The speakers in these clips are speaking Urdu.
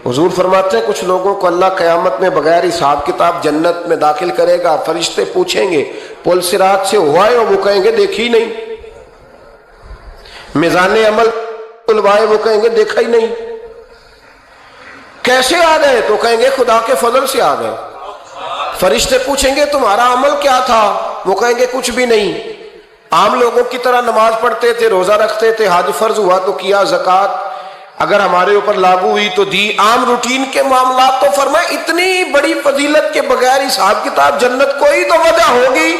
حضور فرماتے ہیں کچھ لوگوں کو اللہ قیامت میں بغیر حساب کتاب جنت میں داخل کرے گا، فرشتے پوچھیں گے پل صراط سے ہوا ہے؟ وہ کہیں گے دیکھی نہیں۔ میزان عمل تلوائے؟ وہ کہیں گے دیکھا ہی نہیں۔ کیسے آ گئے؟ تو کہیں گے خدا کے فضل سے آ گئے۔ فرشتے پوچھیں گے تمہارا عمل کیا تھا؟ وہ کہیں گے کچھ بھی نہیں، عام لوگوں کی طرح نماز پڑھتے تھے، روزہ رکھتے تھے، حج فرض ہوا تو کیا، زکوٰۃ اگر ہمارے اوپر لاگو ہوئی تو دی، عام روٹین کے معاملات۔ تو فرمائے اتنی بڑی فضیلت کے بغیر حساب کتاب جنت، کوئی تو وجہ ہوگی۔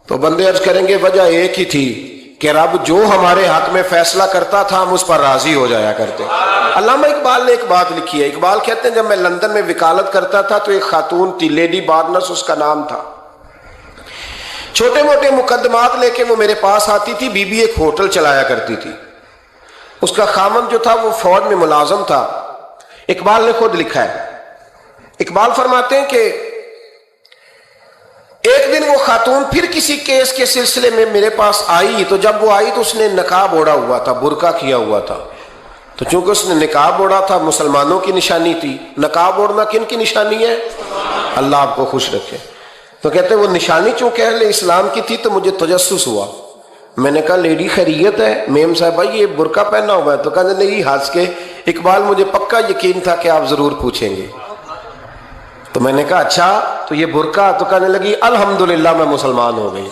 تو بندے عرض کریں گے وجہ ایک ہی تھی کہ رب جو ہمارے حق میں فیصلہ کرتا تھا ہم اس پر راضی ہو جایا کرتے۔ علامہ اقبال نے ایک بات لکھی ہے، اقبال کہتے ہیں جب میں لندن میں وکالت کرتا تھا تو ایک خاتون تھی، لیڈی بارنس اس کا نام تھا، چھوٹے موٹے مقدمات لے کے وہ میرے پاس آتی تھی۔ بی بی ایک ہوٹل چلایا کرتی تھی، اس کا خامند جو تھا وہ فوج میں ملازم تھا۔ اقبال نے خود لکھا ہے، اقبال فرماتے ہیں کہ ایک دن وہ خاتون پھر کسی کیس کے سلسلے میں میرے پاس آئی، تو جب وہ آئی تو اس نے نقاب اوڑھا ہوا تھا، برقع کیا ہوا تھا۔ تو چونکہ اس نے نقاب اوڑھا تھا، مسلمانوں کی نشانی تھی۔ نقاب اوڑھنا کن کی نشانی ہے؟ اللہ آپ کو خوش رکھے۔ تو کہتے ہیں وہ نشانی چونکہ اہل اسلام کی تھی تو مجھے تجسس ہوا۔ میں نے کہا لیڈی خیریت ہے؟ میم صاحبہ یہ برقع پہنا ہوا ہے؟ تو کہتے نہیں، ہنس کے اقبال مجھے پکا یقین تھا کہ آپ ضرور پوچھیں گے۔ تو میں نے کہا اچھا تو یہ برقع؟ تو کہنے لگی الحمدللہ میں مسلمان ہو گئی۔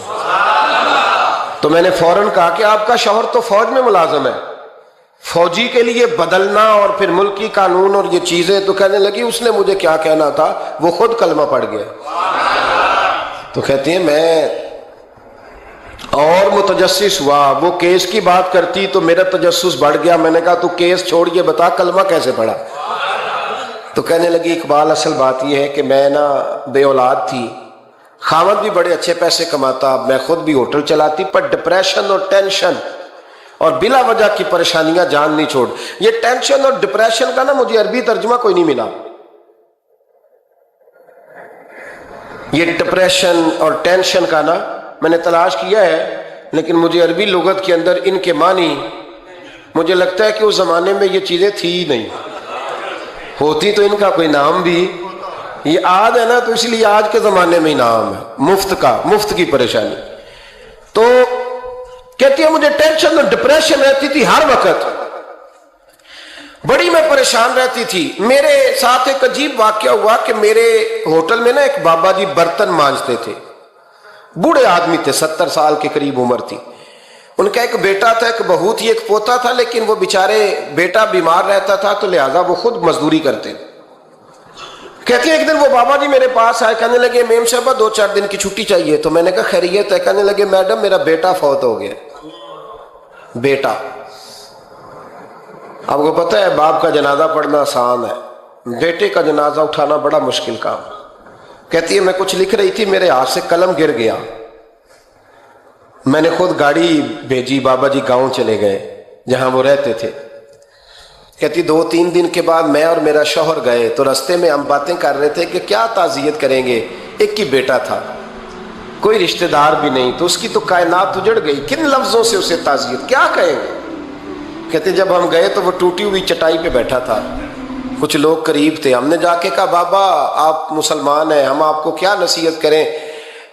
تو میں نے فوراً کہا کہ آپ کا شوہر تو فوج میں ملازم ہے، فوجی کے لیے بدلنا اور پھر ملکی قانون اور یہ چیزیں۔ تو کہنے لگی اس نے مجھے کیا کہنا تھا، وہ خود کلمہ پڑھ گیا۔ تو کہتی ہیں میں اور متجسس ہوا، وہ کیس کی بات کرتی تو میرا تجسس بڑھ گیا۔ میں نے کہا تو کیس چھوڑ یہ بتا کلمہ کیسے پڑھا؟ تو کہنے لگی اقبال اصل بات یہ ہے کہ میں نا بے اولاد تھی، خامد بھی بڑے اچھے پیسے کماتا، میں خود بھی ہوٹل چلاتی، پر ڈپریشن اور ٹینشن اور بلا وجہ کی پریشانیاں جان نہیں چھوڑ۔ یہ ٹینشن اور ڈپریشن کا نا مجھے عربی ترجمہ کوئی نہیں ملا۔ یہ ڈپریشن اور ٹینشن کا نا میں نے تلاش کیا ہے، لیکن مجھے عربی لغت کے اندر ان کے معنی مجھے لگتا ہے کہ اس زمانے میں یہ چیزیں تھی ہی نہیں، ہوتی تو ان کا کوئی نام بھی، یہ آج ہے نا تو اس لیے آج کے زمانے میں ہی نام ہے، مفت کا، مفت کی پریشانی۔ تو کہتی ہے مجھے ٹینشن اور ڈپریشن رہتی تھی ہر وقت، بڑی میں پریشان رہتی تھی۔ میرے ساتھ ایک عجیب واقعہ ہوا کہ میرے ہوٹل میں نا ایک بابا جی برتن مانجتے تھے، بوڑھے آدمی تھے، 70 سال کے قریب عمر تھی۔ ان کا ایک بیٹا تھا، ایک بہو تھی، ایک پوتا تھا، لیکن وہ بیچارے بیٹا بیمار رہتا تھا تو لہذا وہ خود مزدوری کرتے۔ کہتے ہیں ایک دن وہ بابا جی میرے پاس آئے، کہنے لگے میم صاحبہ 2-4 دن کی چھٹی چاہیے۔ تو میں نے کہا خیریت ہے؟ کہنے لگے میڈم میرا بیٹا فوت ہو گیا۔ بیٹا، آپ کو پتہ ہے باپ کا جنازہ پڑھنا آسان ہے، بیٹے کا جنازہ اٹھانا بڑا مشکل کام۔ کہتی ہے میں کچھ لکھ رہی تھی، میرے ہاتھ سے قلم گر گیا، میں نے خود گاڑی بھیجی، بابا جی گاؤں چلے گئے جہاں وہ رہتے تھے۔ کہتی 2-3 دن کے بعد میں اور میرا شوہر گئے تو رستے میں ہم باتیں کر رہے تھے کہ کیا تعزیت کریں گے، ایک ہی بیٹا تھا، کوئی رشتہ دار بھی نہیں، تو اس کی تو کائنات اجڑ گئی، کن لفظوں سے اسے تعزیت کیا کہیں گے؟ کہتے جب ہم گئے تو وہ ٹوٹی ہوئی چٹائی پہ بیٹھا تھا، کچھ لوگ قریب تھے، ہم نے جا کے کہا بابا آپ مسلمان ہیں، ہم آپ کو کیا نصیحت کریں،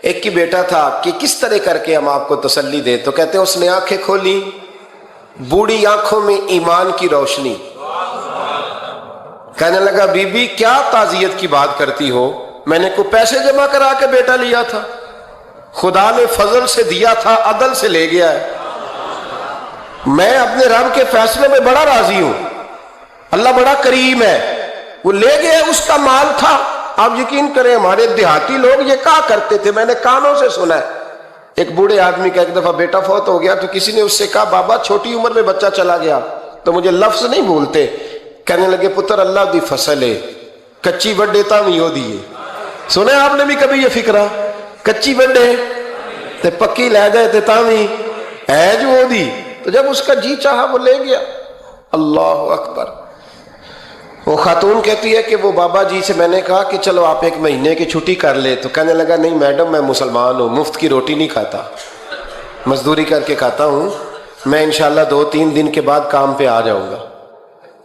ایک ہی بیٹا تھا، کہ کس طرح کر کے ہم آپ کو تسلی دیں؟ تو کہتے ہیں اس نے آنکھیں کھولی، بوڑھی آنکھوں میں ایمان کی روشنی، کہنے لگا بی بی کیا تعزیت کی بات کرتی ہو، میں نے کوئی پیسے جمع کرا کے بیٹا لیا تھا، خدا نے فضل سے دیا تھا، عدل سے لے گیا ہے، میں اپنے رب کے فیصلے میں بڑا راضی ہوں، اللہ بڑا کریم ہے، وہ لے گیا، اس کا مال تھا۔ آپ یقین کریں ہمارے دیہاتی لوگ یہ کہا کرتے تھے، میں نے کانوں سے سنا ہے، ایک بوڑھے آدمی کا ایک دفعہ بیٹا فوت ہو گیا تو کسی نے اس سے کہا بابا چھوٹی عمر میں بچہ چلا گیا، تو مجھے لفظ نہیں بھولتے، کہنے لگے پتر اللہ دی فصل ہے، کچی وڈے تاویں ہو دیے۔ سنا ہے آپ نے بھی کبھی یہ فکرہ، کچی وڈے تے پکی لے گئے تے تاویں ہے جو ہو دی، تو جب اس کا جی چاہا وہ لے گیا۔ اللہ اکبر۔ وہ خاتون کہتی ہے کہ وہ بابا جی سے میں نے کہا کہ چلو آپ 1 مہینے کی چھٹی کر لے، تو کہنے لگا نہیں میڈم میں مسلمان ہوں، مفت کی روٹی نہیں کھاتا، مزدوری کر کے کھاتا ہوں، میں انشاءاللہ 2-3 دن کے بعد کام پہ آ جاؤں گا۔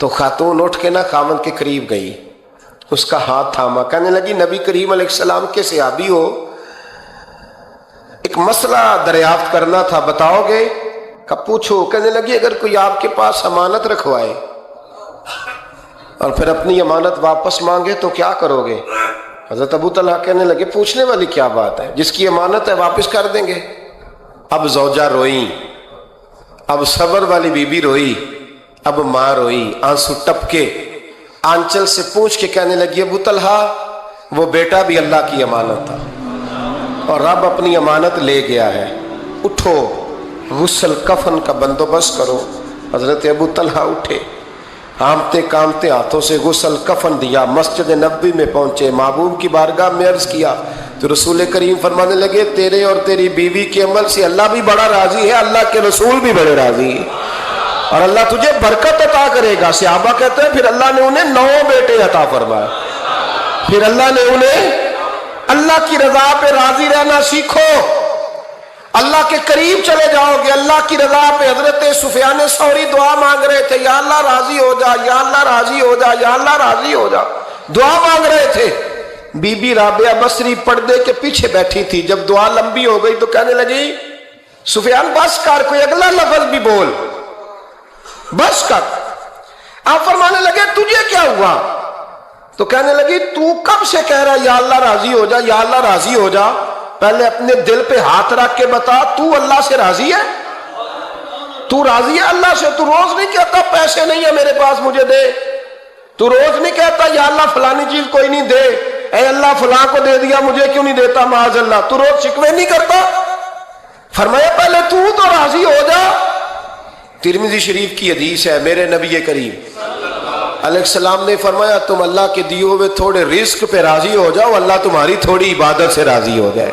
تو خاتون اٹھ کے نا خاوند کے قریب گئی, اس کا ہاتھ تھاما, کہنے لگی نبی کریم علیہ السلام کے صحابی ہو, ایک مسئلہ دریافت کرنا تھا, بتاؤ گے؟ کہ پوچھو. کہنے لگی اگر کوئی آپ کے پاس امانت رکھوائے اور پھر اپنی امانت واپس مانگے تو کیا کرو گے؟ حضرت ابو طلحہ کہنے لگے پوچھنے والی کیا بات ہے, جس کی امانت ہے واپس کر دیں گے. اب زوجہ روئی, اب صبر والی بی بی روئی, اب ماں روئی, آنسو ٹپکے, آنچل سے پوچھ کے کہنے لگی ابو طلحہ وہ بیٹا بھی اللہ کی امانت تھا اور رب اپنی امانت لے گیا ہے, اٹھو غسل کفن کا بندوبست کرو. حضرت ابو طلحہ اٹھے, ہامتے کامتے ہاتھوں سے غسل کفن دیا, مسجد نبوی میں پہنچے, محبوب کی بارگاہ میں عرض کیا تو رسول کریم فرمانے لگے تیرے اور تیری بیوی کے عمل سے اللہ بھی بڑا راضی ہے, اللہ کے رسول بھی بڑے راضی ہیں اور اللہ تجھے برکت عطا کرے گا. صحابہ کہتے ہیں پھر اللہ نے انہیں 9 بیٹے عطا فرمائے. پھر اللہ نے انہیں, اللہ کی رضا پہ راضی رہنا سیکھو, اللہ کے قریب چلے جاؤ گے, اللہ کی رضا پہ. حضرت سفیان ثوری دعا مانگ رہے تھے, یا اللہ راضی ہو جا, یا اللہ راضی ہو جا, یا اللہ راضی ہو جا, دعا مانگ رہے تھے. بی بی رابعہ بصری پردے کے پیچھے بیٹھی تھی, جب دعا لمبی ہو گئی تو کہنے لگی سفیان بس کر, کوئی اگلا لفظ بھی بول, بس کر. آپ فرمانے لگے تجھے کیا ہوا؟ تو کہنے لگی تو کب سے کہہ رہا یا اللہ راضی ہو جا, یا اللہ راضی ہو جا, پہلے اپنے دل پہ ہاتھ رکھ کے بتا تو اللہ سے راضی ہے؟ تو راضی ہے اللہ سے؟ تو روز نہیں کہتا پیسے نہیں ہے میرے پاس مجھے دے, تو روز نہیں کہتا یا اللہ فلانی چیز کوئی نہیں دے, اے اللہ فلاں کو دے دیا مجھے کیوں نہیں دیتا معاذ اللہ, تو روز شکوے نہیں کرتا؟ فرمایا پہلے تو راضی ہو جا. ترمذی شریف کی حدیث ہے, میرے نبی کریم علیہ السلام نے فرمایا تم اللہ کے دیے ہوئے تھوڑے رزق پہ راضی ہو جاؤ, اللہ تمہاری تھوڑی عبادت سے راضی ہو جائے.